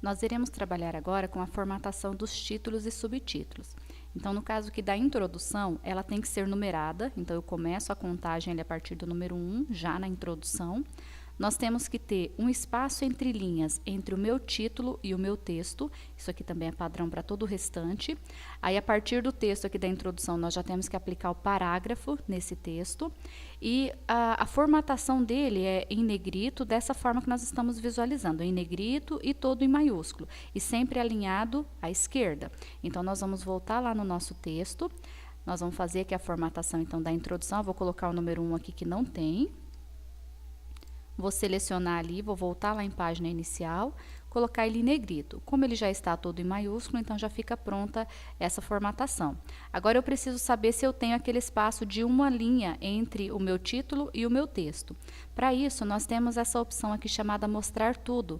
Nós iremos trabalhar agora com a formatação dos títulos e subtítulos. Então, no caso aqui da introdução, ela tem que ser numerada. Então, eu começo a contagem ali a partir do número 1, já na introdução. Nós temos que ter um espaço entre linhas entre o meu título e o meu texto. Isso aqui também é padrão para todo o restante. Aí, a partir do texto aqui da introdução, nós já temos que aplicar o parágrafo nesse texto. E a formatação dele é em negrito, dessa forma que nós estamos visualizando, em negrito e todo em maiúsculo. E sempre alinhado à esquerda. Então, nós vamos voltar lá no nosso texto. Nós vamos fazer aqui a formatação, então, da introdução. Eu vou colocar o número 1 aqui que não tem. Vou selecionar ali, vou voltar lá em página inicial, colocar ele em negrito. Como ele já está todo em maiúsculo, então já fica pronta essa formatação. Agora eu preciso saber se eu tenho aquele espaço de uma linha entre o meu título e o meu texto. Para isso, nós temos essa opção aqui chamada Mostrar Tudo.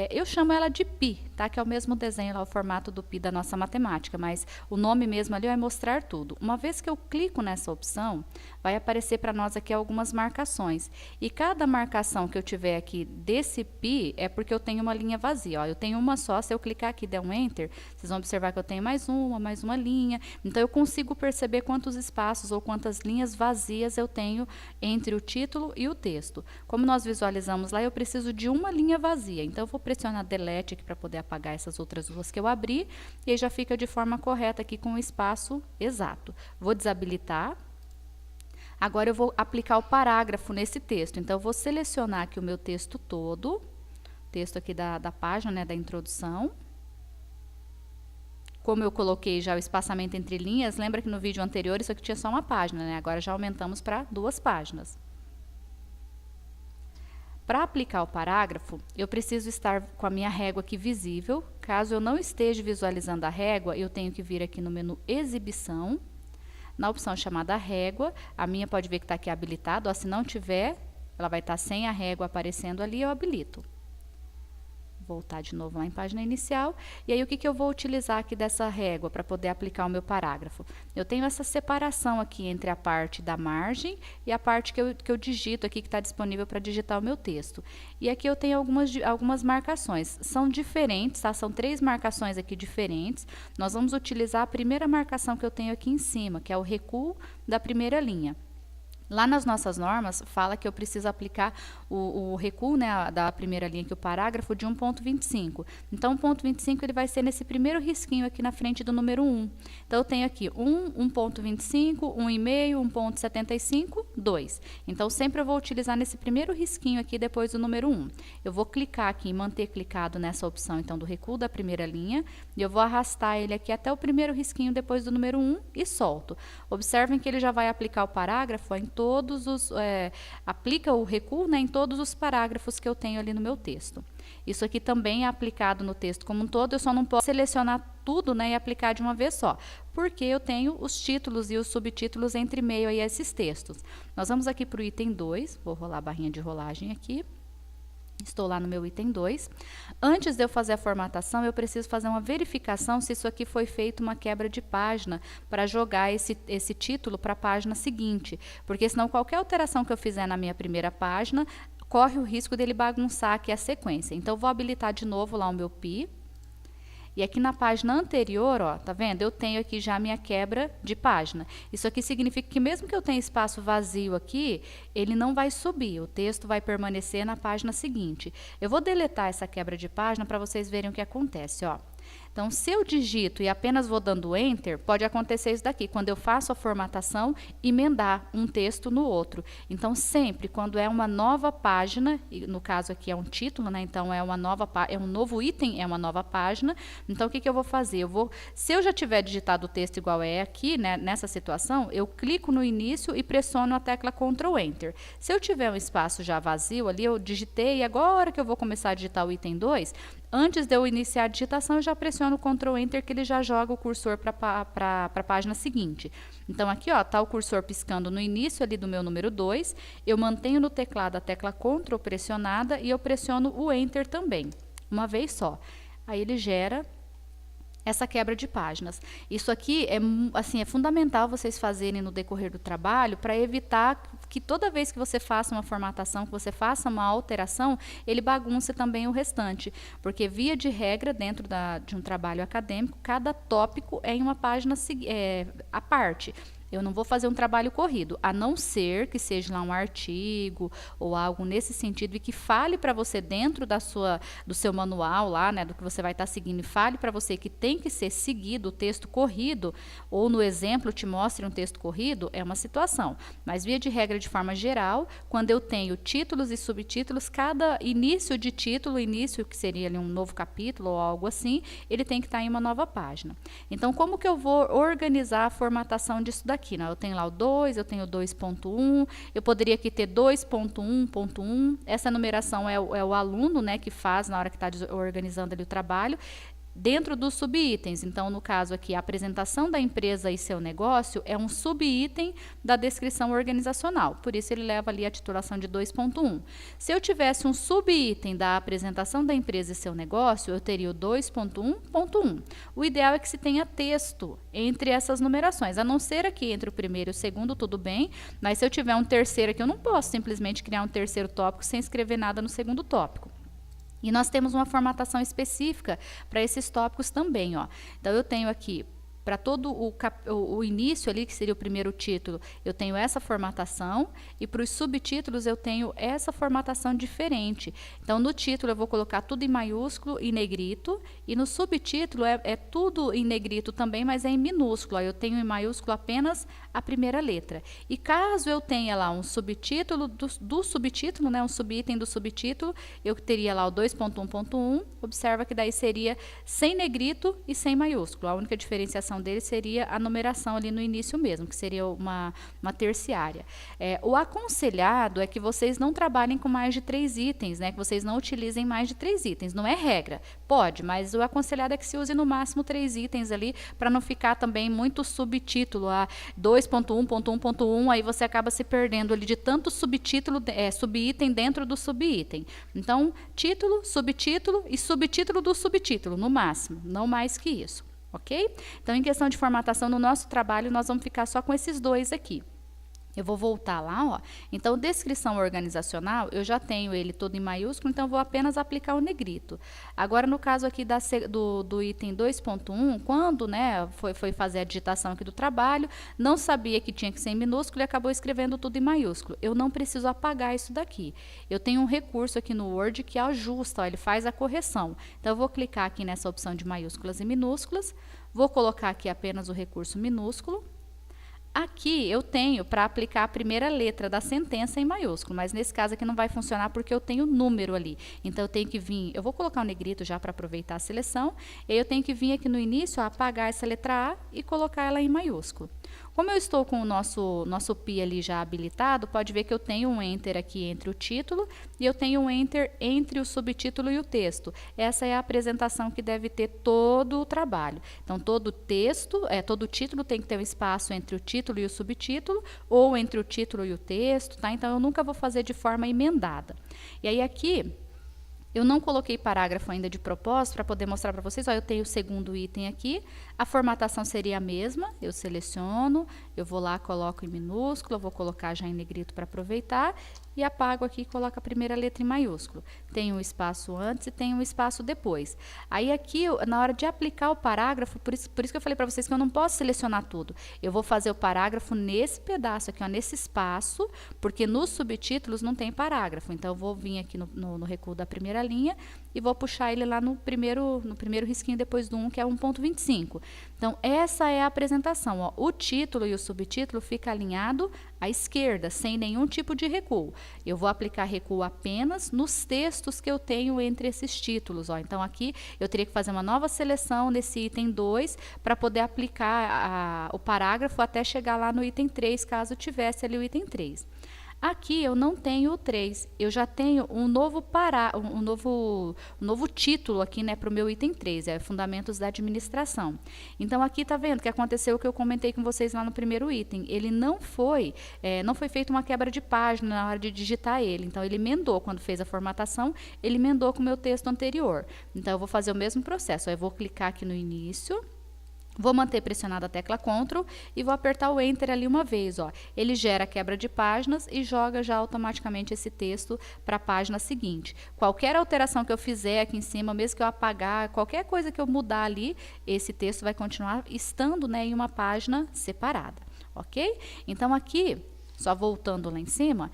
Eu chamo ela de pi, tá? Que é o mesmo desenho lá, o formato do pi da nossa matemática, mas o nome mesmo ali é Mostrar Tudo. Uma vez que eu clico nessa opção, vai aparecer para nós aqui algumas marcações. E cada marcação que eu tiver aqui desse pi é porque eu tenho uma linha vazia. Ó, eu tenho uma só, se eu clicar aqui e der um Enter, vocês vão observar que eu tenho mais uma linha. Então, eu consigo perceber quantos espaços ou quantas linhas vazias eu tenho entre o título e o texto. Como nós visualizamos lá, eu preciso de uma linha vazia. Então, eu vou pressionar Delete aqui para poder apagar essas outras duas que eu abri. E aí já fica de forma correta aqui com o espaço exato. Vou desabilitar. Agora, eu vou aplicar o parágrafo nesse texto. Então, eu vou selecionar aqui o meu texto todo. Texto aqui da página, né, da introdução. Como eu coloquei já o espaçamento entre linhas, lembra que no vídeo anterior isso aqui tinha só uma página, né? Agora já aumentamos para 2 páginas. Para aplicar o parágrafo, eu preciso estar com a minha régua aqui visível. Caso eu não esteja visualizando a régua, eu tenho que vir aqui no menu Exibição. Na opção chamada Régua, a minha pode ver que está aqui habilitado. Ó, se não tiver, ela vai estar sem a régua aparecendo ali, eu habilito. Voltar de novo lá em página inicial. E aí, o que eu vou utilizar aqui dessa régua para poder aplicar o meu parágrafo? Eu tenho essa separação aqui entre a parte da margem e a parte que eu digito aqui, que está disponível para digitar o meu texto. E aqui eu tenho algumas marcações. São diferentes, tá? São 3 marcações aqui diferentes. Nós vamos utilizar a primeira marcação que eu tenho aqui em cima, que é o recuo da primeira linha. Lá nas nossas normas, fala que eu preciso aplicar o recuo, né, da primeira linha aqui, o parágrafo, de 1,25. Então, o 1,25 ele vai ser nesse primeiro risquinho aqui na frente do número 1. Então, eu tenho aqui 1,25, 1,5, 1,75, 2. Então, sempre eu vou utilizar nesse primeiro risquinho aqui depois do número 1. Eu vou clicar aqui e manter clicado nessa opção, então, do recuo da primeira linha. E eu vou arrastar ele aqui até o primeiro risquinho depois do número 1 e solto. Observem que ele já vai aplicar o parágrafo em todos os... aplica o recuo, né, em todos os parágrafos que eu tenho ali no meu texto. Isso aqui também é aplicado no texto como um todo, eu só não posso selecionar tudo, né, e aplicar de uma vez só, porque eu tenho os títulos e os subtítulos entre meio aí a esses textos. Nós vamos aqui para o item 2, vou rolar a barrinha de rolagem aqui. Estou lá no meu item 2. Antes de eu fazer a formatação, eu preciso fazer uma verificação se isso aqui foi feito uma quebra de página para jogar esse título para a página seguinte. Porque senão qualquer alteração que eu fizer na minha primeira página, corre o risco dele bagunçar aqui a sequência. Então, eu vou habilitar de novo lá o meu pi. E aqui na página anterior, ó, tá vendo? Eu tenho aqui já a minha quebra de página. Isso aqui significa que mesmo que eu tenha espaço vazio aqui, ele não vai subir, o texto vai permanecer na página seguinte. Eu vou deletar essa quebra de página para vocês verem o que acontece, ó. Então, se eu digito e apenas vou dando Enter, pode acontecer isso daqui, quando eu faço a formatação, emendar um texto no outro. Então, sempre, quando é uma nova página, no caso aqui é um título, né? Então, é um novo item, é uma nova página. Então, o que eu vou fazer? Se eu já tiver digitado o texto igual é aqui, né, nessa situação, eu clico no início e pressiono a tecla Ctrl Enter. Se eu tiver um espaço já vazio ali, eu digitei, e agora que eu vou começar a digitar o item 2, antes de eu iniciar a digitação, eu já pressiono o Ctrl Enter, que ele já joga o cursor para a página seguinte. Então, aqui, ó, tá o cursor piscando no início ali do meu número 2. Eu mantenho no teclado a tecla Ctrl pressionada e eu pressiono o Enter também, uma vez só. Aí ele gera essa quebra de páginas. Isso aqui é, assim, é fundamental vocês fazerem no decorrer do trabalho para evitar que toda vez que você faça uma formatação, que você faça uma alteração, ele bagunce também o restante. Porque, via de regra, dentro de um trabalho acadêmico, cada tópico é em uma página à parte. Eu não vou fazer um trabalho corrido, a não ser que seja lá um artigo ou algo nesse sentido e que fale para você dentro do seu manual lá, né, do que você vai estar seguindo, e fale para você que tem que ser seguido o texto corrido, ou no exemplo te mostre um texto corrido, é uma situação. Mas, via de regra, de forma geral, quando eu tenho títulos e subtítulos, cada início de título, início que seria ali um novo capítulo ou algo assim, ele tem que estar em uma nova página. Então, como que eu vou organizar a formatação disso daqui? Aqui, né? Eu tenho lá o 2, eu tenho 2.1, eu poderia aqui ter 2.1.1, essa numeração é o aluno, né, que faz na hora que está organizando ali o trabalho, dentro dos subitens. Então, no caso aqui, a apresentação da empresa e seu negócio é um subitem da descrição organizacional. Por isso, ele leva ali a titulação de 2.1. Se eu tivesse um subitem da apresentação da empresa e seu negócio, eu teria o 2.1.1. O ideal é que se tenha texto entre essas numerações, a não ser aqui entre o primeiro e o segundo, tudo bem, mas se eu tiver um terceiro aqui, eu não posso simplesmente criar um terceiro tópico sem escrever nada no segundo tópico. E nós temos uma formatação específica para esses tópicos também, ó. Então, eu tenho aqui, para todo o início ali, que seria o primeiro título, eu tenho essa formatação, e para os subtítulos eu tenho essa formatação diferente. Então, no título eu vou colocar tudo em maiúsculo e negrito, e no subtítulo é tudo em negrito também, mas é em minúsculo. Aí eu tenho em maiúsculo apenas a primeira letra. E caso eu tenha lá um subtítulo do subtítulo, né, um subitem do subtítulo, eu teria lá o 2.1.1, observa que daí seria sem negrito e sem maiúsculo. A única diferenciação dele seria a numeração ali no início mesmo, que seria uma terciária. O aconselhado é que vocês não trabalhem com mais de 3 itens, né? Que vocês não utilizem mais de 3 itens. Não é regra, pode, mas o aconselhado é que se use no máximo 3 itens ali, para não ficar também muito subtítulo, a 2.1.1.1, aí você acaba se perdendo ali de tanto subtítulo, subitem dentro do subitem. Então, título, subtítulo e subtítulo do subtítulo, no máximo, não mais que isso. Ok? Então, em questão de formatação, no nosso trabalho, nós vamos ficar só com esses dois aqui. Eu vou voltar lá, ó. Então, descrição organizacional, eu já tenho ele todo em maiúsculo, então eu vou apenas aplicar o negrito. Agora, no caso aqui do item 2.1, quando, né, foi fazer a digitação aqui do trabalho, não sabia que tinha que ser em minúsculo e acabou escrevendo tudo em maiúsculo. Eu não preciso apagar isso daqui. Eu tenho um recurso aqui no Word que ajusta, ó, ele faz a correção. Então, eu vou clicar aqui nessa opção de maiúsculas e minúsculas, vou colocar aqui apenas o recurso minúsculo. Aqui eu tenho para aplicar a primeira letra da sentença em maiúsculo, mas nesse caso aqui não vai funcionar porque eu tenho número ali. Então, eu tenho que vir, eu vou colocar o negrito já para aproveitar a seleção, e aí eu tenho que vir aqui no início, ó, apagar essa letra A e colocar ela em maiúsculo. Como eu estou com o nosso pi ali já habilitado, pode ver que eu tenho um Enter aqui entre o título e eu tenho um Enter entre o subtítulo e o texto. Essa é a apresentação que deve ter todo o trabalho. Então, todo título tem que ter um espaço entre o título e o subtítulo, ou entre o título e o texto, tá? Então, eu nunca vou fazer de forma emendada. E aí, aqui, eu não coloquei parágrafo ainda de propósito para poder mostrar para vocês. Ó, eu tenho o segundo item aqui. A formatação seria a mesma. Eu seleciono, eu vou lá, coloco em minúsculo, eu vou colocar já em negrito para aproveitar. E apago aqui e coloco a primeira letra em maiúsculo. Tem um espaço antes e tem um espaço depois. Aí aqui, na hora de aplicar o parágrafo, por isso que eu falei para vocês que eu não posso selecionar tudo. Eu vou fazer o parágrafo nesse pedaço aqui, ó, nesse espaço, porque nos subtítulos não tem parágrafo. Então, eu vou vir aqui no recuo da primeira linha e vou puxar ele lá no primeiro risquinho depois do 1, que é 1.25. Então, essa é a apresentação, ó. O título e o subtítulo fica alinhado à esquerda, sem nenhum tipo de recuo. Eu vou aplicar recuo apenas nos textos que eu tenho entre esses títulos, ó. Então, aqui eu teria que fazer uma nova seleção nesse item 2 para poder aplicar o parágrafo até chegar lá no item 3, caso tivesse ali o item 3. Aqui eu não tenho o 3, eu já tenho um novo um novo título aqui, né, para o meu item 3, é Fundamentos da Administração. Então, aqui tá vendo que aconteceu o que eu comentei com vocês lá no primeiro item, ele não foi feita uma quebra de página na hora de digitar ele, então ele emendou, quando fez a formatação, ele emendou com o meu texto anterior. Então, eu vou fazer o mesmo processo, eu vou clicar aqui no início, vou manter pressionada a tecla Ctrl e vou apertar o Enter ali uma vez, ó. Ele gera a quebra de páginas e joga já automaticamente esse texto para a página seguinte. Qualquer alteração que eu fizer aqui em cima, mesmo que eu apagar, qualquer coisa que eu mudar ali, esse texto vai continuar estando, né, em uma página separada, ok? Então, aqui, só voltando lá em cima,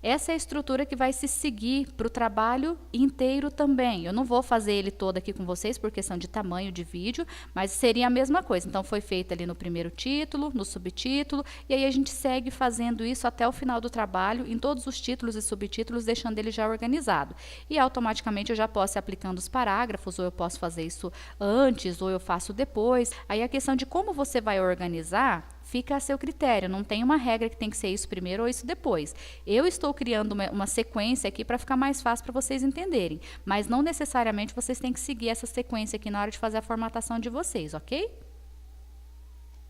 essa é a estrutura que vai se seguir para o trabalho inteiro também. Eu não vou fazer ele todo aqui com vocês por questão de tamanho de vídeo, mas seria a mesma coisa. Então, foi feito ali no primeiro título, no subtítulo, e aí a gente segue fazendo isso até o final do trabalho, em todos os títulos e subtítulos, deixando ele já organizado. E automaticamente eu já posso ir aplicando os parágrafos, ou eu posso fazer isso antes, ou eu faço depois. Aí a questão de como você vai organizar fica a seu critério, não tem uma regra que tem que ser isso primeiro ou isso depois. Eu estou criando uma sequência aqui para ficar mais fácil para vocês entenderem, mas não necessariamente vocês têm que seguir essa sequência aqui na hora de fazer a formatação de vocês, ok?